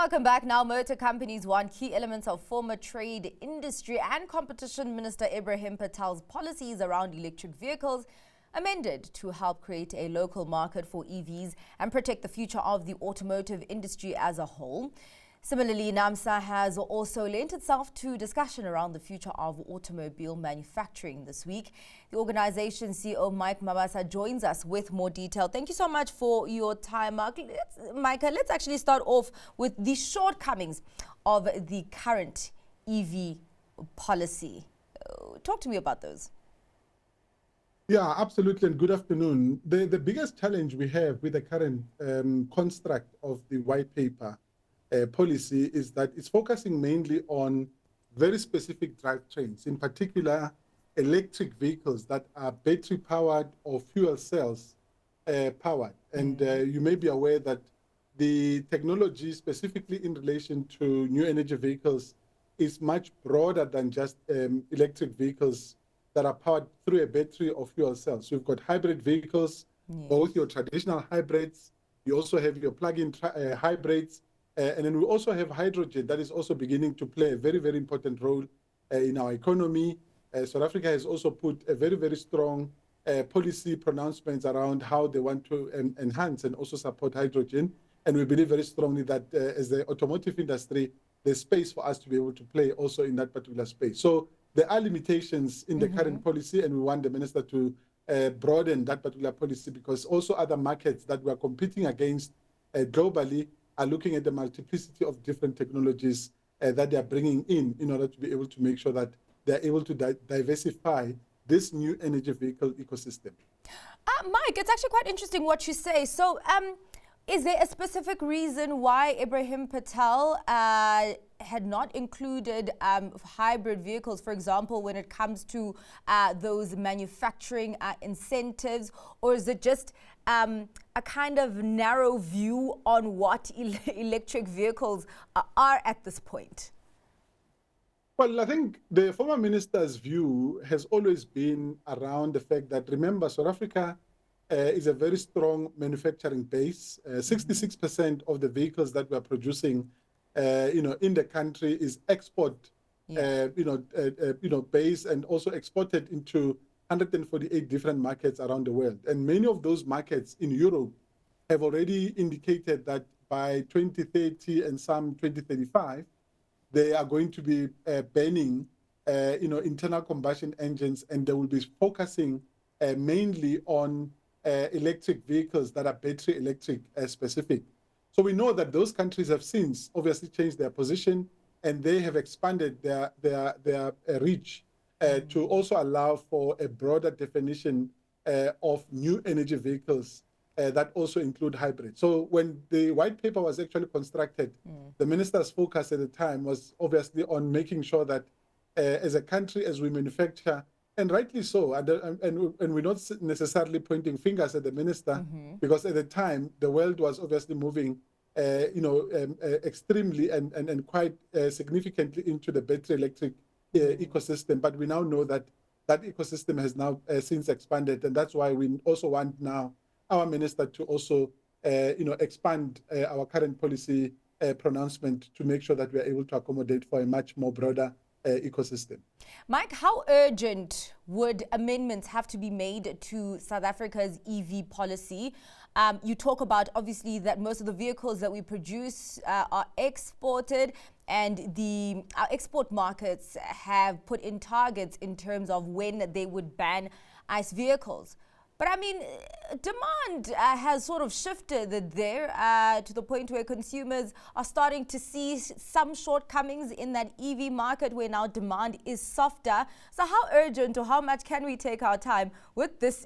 Welcome back. Now, motor companies want key elements of former trade, industry and competition minister Ebrahim Patel's policies around electric vehicles amended to help create a local market for EVs and protect the future of the automotive industry as a whole. Similarly, naamsa has also lent itself to discussion around the future of automobile manufacturing this week. The organization's CEO, Mabsa, joins us with more detail. Thank you so much for your time, Micah. Let's actually start off with the shortcomings of the current EV policy. Talk to me about those. Yeah, absolutely, and good afternoon. The biggest challenge we have with the current construct of the white paper policy is that it's focusing mainly on very specific drivetrains, in particular electric vehicles that are battery powered or fuel cells powered. And you may be aware that the technology specifically in relation to new energy vehicles is much broader than just electric vehicles that are powered through a battery or fuel cells. So you've got hybrid vehicles, both your traditional hybrids, you also have your plug-in hybrids, and then we also have hydrogen that is also beginning to play a very, very important role in our economy. South Africa has also put a very, very strong policy pronouncements around how they want to enhance and also support hydrogen. And we believe very strongly that as the automotive industry, there's space for us to be able to play also in that particular space. So there are limitations in the current policy, and we want the minister to broaden that particular policy, because also other markets that we are competing against globally are looking at the multiplicity of different technologies that they are bringing in order to be able to make sure that they are able to diversify this new energy vehicle ecosystem. Mike, it's actually quite interesting what you say. So is there a specific reason why Ebrahim Patel had not included hybrid vehicles, for example, when it comes to those manufacturing incentives? Or is it just a kind of narrow view on what electric vehicles are at this point? Well, I think the former minister's view has always been around the fact that, remember, South Africa is a very strong manufacturing base. 66% of the vehicles that we're producing, in the country is export, based and also exported into 148 different markets around the world. And many of those markets in Europe have already indicated that by 2030 and some 2035, they are going to be banning, internal combustion engines, and they will be focusing mainly on electric vehicles that are battery electric specific. So we know that those countries have since obviously changed their position, and they have expanded their reach to also allow for a broader definition of new energy vehicles that also include hybrid. So when the white paper was actually constructed, the minister's focus at the time was obviously on making sure that as a country, as we manufacture, and rightly so, and we're not necessarily pointing fingers at the minister, because at the time, the world was obviously moving extremely and quite significantly into the battery electric ecosystem. But we now know that that ecosystem has now since expanded, and that's why we also want now our minister to also expand our current policy pronouncement to make sure that we are able to accommodate for a much more broader ecosystem. Mike, how urgent would amendments have to be made to South Africa's EV policy? You talk about, obviously, that most of the vehicles that we produce are exported, and our export markets have put in targets in terms of when they would ban ICE vehicles. But I mean, demand has sort of shifted there to the point where consumers are starting to see some shortcomings in that EV market, where now demand is softer. So how urgent or how much can we take our time with this,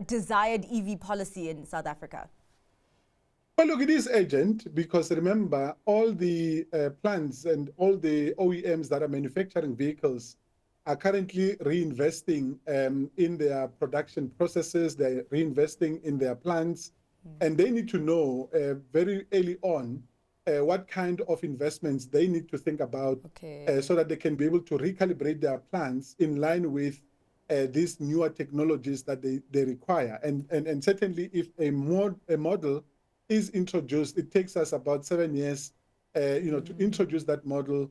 desired EV policy in South Africa? Well, look, it is urgent because, remember, all the plants and all the OEMs that are manufacturing vehicles are currently reinvesting in their production processes. They're reinvesting in their plants, and they need to know very early on what kind of investments they need to think about, so that they can be able to recalibrate their plans in line with these newer technologies that they require. And certainly, if a model is introduced, it takes us about 7 years, to introduce that model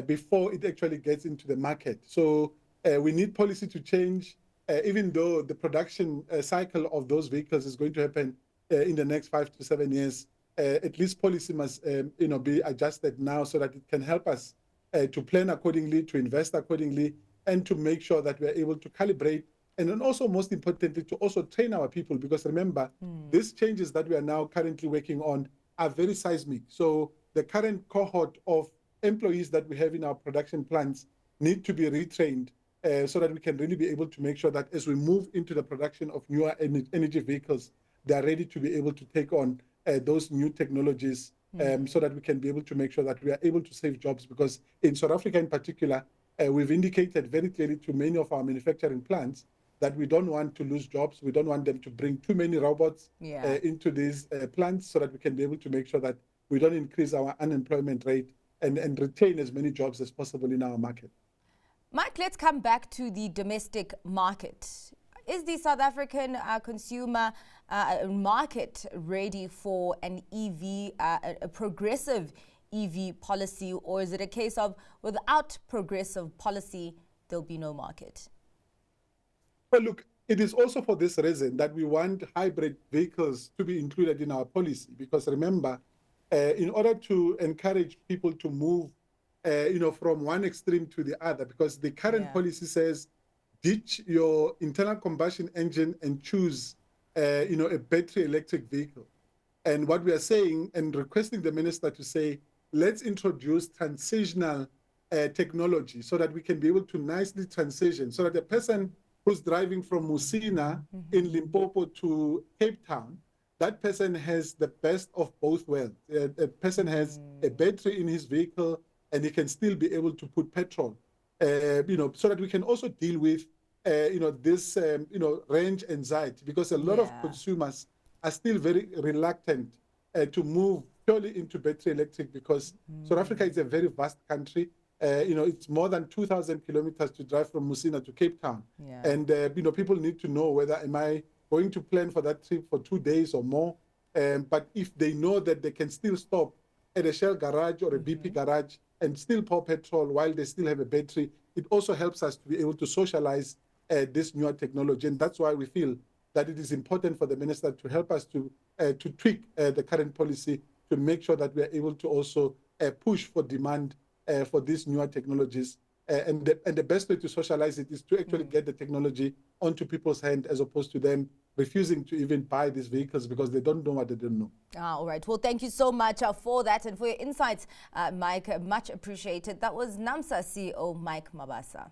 before it actually gets into the market. So we need policy to change, even though the production cycle of those vehicles is going to happen in the next 5 to 7 years. At least policy must, be adjusted now so that it can help us to plan accordingly, to invest accordingly, and to make sure that we are able to calibrate, and then also, most importantly, to also train our people. Because remember, these changes that we are now currently working on are very seismic. So the current cohort of employees that we have in our production plants need to be retrained so that we can really be able to make sure that as we move into the production of newer energy vehicles, they are ready to be able to take on those new technologies, so that we can be able to make sure that we are able to save jobs. Because in South Africa in particular, we've indicated very clearly to many of our manufacturing plants that we don't want to lose jobs. We don't want them to bring too many robots into these plants, so that we can be able to make sure that we don't increase our unemployment rate and retain as many jobs as possible in our market. Mike, let's come back to the domestic market. Is the South African consumer market ready for an EV, a progressive EV policy, or is it a case of without progressive policy, there'll be no market? Well, look, it is also for this reason that we want hybrid vehicles to be included in our policy. Because remember, in order to encourage people to move, from one extreme to the other, because the current policy says, ditch your internal combustion engine and choose, a battery electric vehicle. And what we are saying and requesting the minister to say, let's introduce transitional technology so that we can be able to nicely transition, so that the person who's driving from Musina in Limpopo to Cape Town, that person has the best of both worlds. A person has a battery in his vehicle, and he can still be able to put petrol, so that we can also deal with, this, range anxiety, because a lot of consumers are still very reluctant to move purely into battery electric, because South Africa is a very vast country. It's more than 2,000 kilometers to drive from Musina to Cape Town. And, people need to know whether am I going to plan for that trip for 2 days or more. But if they know that they can still stop at a Shell garage or a BP garage and still pour petrol while they still have a battery, it also helps us to be able to socialize this newer technology. And that's why we feel that it is important for the minister to help us to tweak the current policy to make sure that we are able to also push for demand for these newer technologies. And the best way to socialize it is to actually get the technology onto people's hand, as opposed to them refusing to even buy these vehicles because they don't know what they don't know. All right. Well, thank you so much for that and for your insights, Mike. Much appreciated. That was NAAMSA CEO Mike Mabsa.